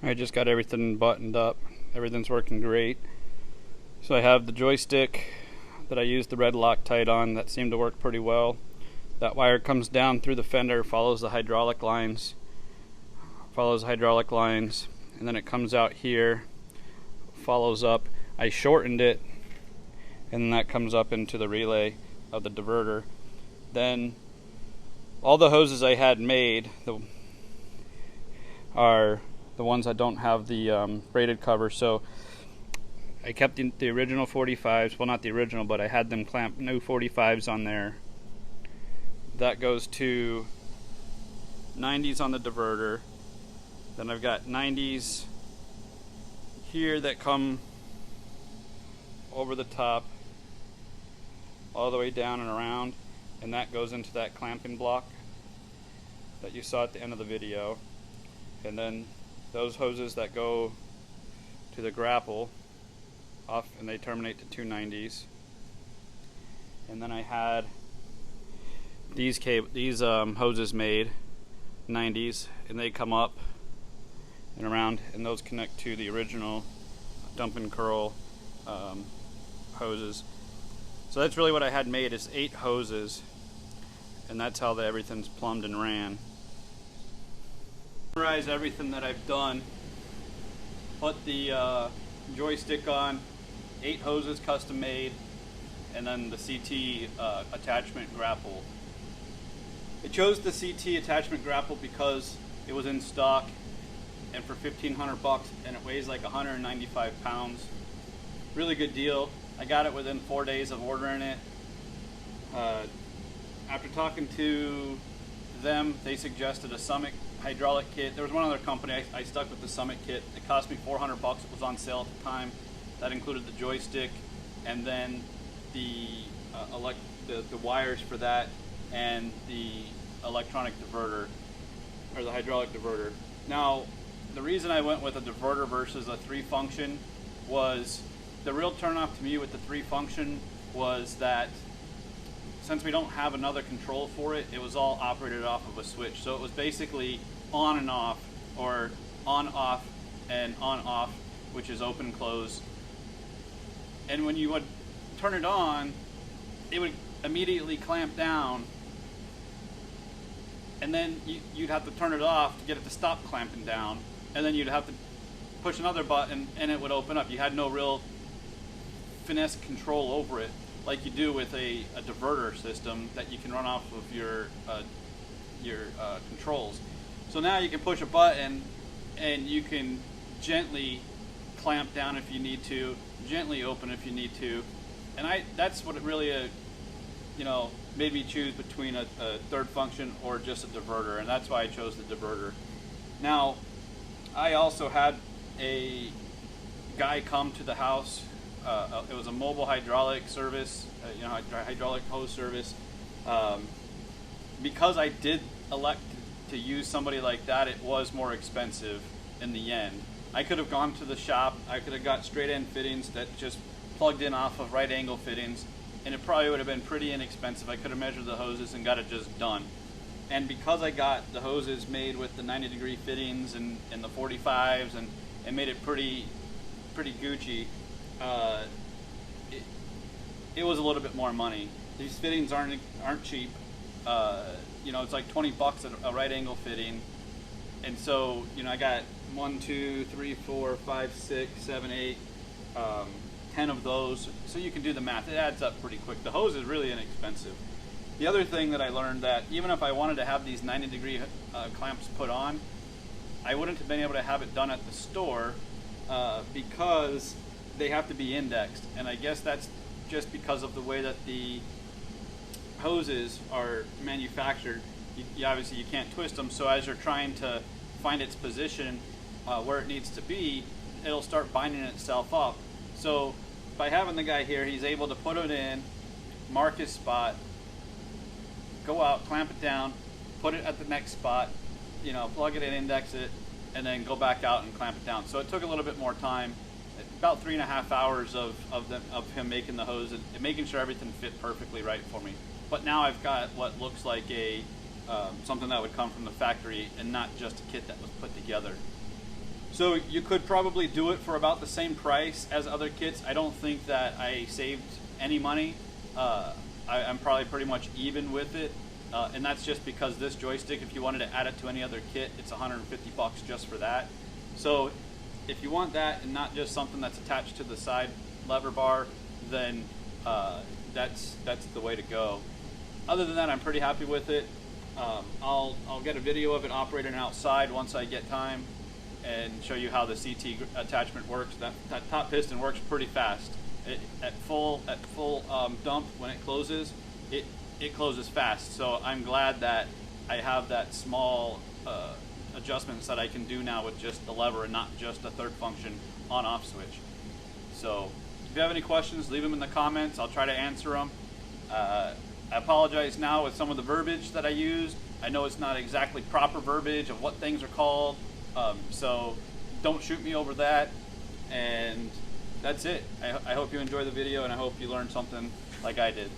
I just got everything buttoned up. Everything's working great. So I have the joystick that I used the red Loctite on that seemed to work pretty well. That wire comes down through the fender, follows the hydraulic lines, and then it comes out here, follows up. I shortened it, and then that comes up into the relay of the diverter. Then all the hoses I had made are the ones that don't have the braided cover, so I kept the original 45s, well not the original, but I had them clamp new 45s on there. That goes to 90s on the diverter. Then I've got 90s here that come over the top all the way down and around, and that goes into that clamping block that you saw at the end of the video. And then those hoses that go to the Grapple off, and they terminate to 290s. And then I had these hoses made 90s, and they come up and around, and those connect to the original dump and curl hoses. So that's really what I had made, is 8 hoses, and that's how everything's plumbed and ran. Summarize everything that I've done. Put the joystick on, 8 hoses custom made, and then the CT attachment grapple. I chose the CT attachment grapple because it was in stock and for $1,500, and it weighs like 195 pounds. Really good deal. I got it within 4 days of ordering it. After talking to them, they suggested a Summit hydraulic kit. There was one other company. I stuck with the Summit kit. It cost me $400. It was on sale at the time. That included the joystick and then the wires for that and the electronic diverter, or the hydraulic diverter. Now, the reason I went with a diverter versus a 3-function was the real turnoff to me with the 3-function was that since we don't have another control for it, it was all operated off of a switch. So it was basically on and off, or on off and on off, which is open close. And when you would turn it on, it would immediately clamp down, and then you'd have to turn it off to get it to stop clamping down, and then you'd have to push another button and it would open up. You had no real finesse control over it like you do with a diverter system that you can run off of your controls. So now you can push a button and you can gently clamp down if you need to, gently open if you need to, and that's what it really made me choose between a 3rd function or just a diverter, and that's why I chose the diverter. Now, I also had a guy come to the house. It was a mobile hydraulic service, hydraulic hose service. Because I did elect to use somebody like that, it was more expensive in the end. I could have gone to the shop. I could have got straight end fittings that just plugged in off of right angle fittings, and it probably would have been pretty inexpensive. I could have measured the hoses and got it just done. And because I got the hoses made with the 90-degree fittings and the 45s and made it pretty Gucci, it was a little bit more money. These fittings aren't cheap. It's like $20 a right angle fitting, and so I got 1, 2, 3, 4, 5, 6, 7, 8, 10 of those. So you can do the math. It adds up pretty quick. The hose is really inexpensive. The other thing that I learned, that even if I wanted to have these 90-degree clamps put on, I wouldn't have been able to have it done at the store because they have to be indexed, and I guess that's just because of the way that the hoses are manufactured. Obviously you can't twist them, so as you're trying to find its position where it needs to be, it'll start binding itself up. So by having the guy here, he's able to put it in, mark his spot, go out, clamp it down, put it at the next spot, plug it in, index it, and then go back out and clamp it down. So it took a little bit more time, about 3.5 hours of him making the hose and making sure everything fit perfectly right for me. But now I've got what looks like something that would come from the factory and not just a kit that was put together. So you could probably do it for about the same price as other kits. I don't think that I saved any money. I'm probably pretty much even with it. And that's just because this joystick, if you wanted to add it to any other kit, it's 150 bucks just for that. So if you want that and not just something that's attached to the side lever bar, then that's the way to go. Other than that, I'm pretty happy with it. I'll get a video of it operating outside once I get time and show you how the CT attachment works. That top piston works pretty fast. At full dump, when it closes, it closes fast. So I'm glad that I have that small adjustments that I can do now with just the lever and not just a third function on-off switch. So if you have any questions, leave them in the comments. I'll try to answer them. I apologize now with some of the verbiage that I used. I know it's not exactly proper verbiage of what things are called, so don't shoot me over that. And that's it. I hope you enjoy the video, and I hope you learned something like I did.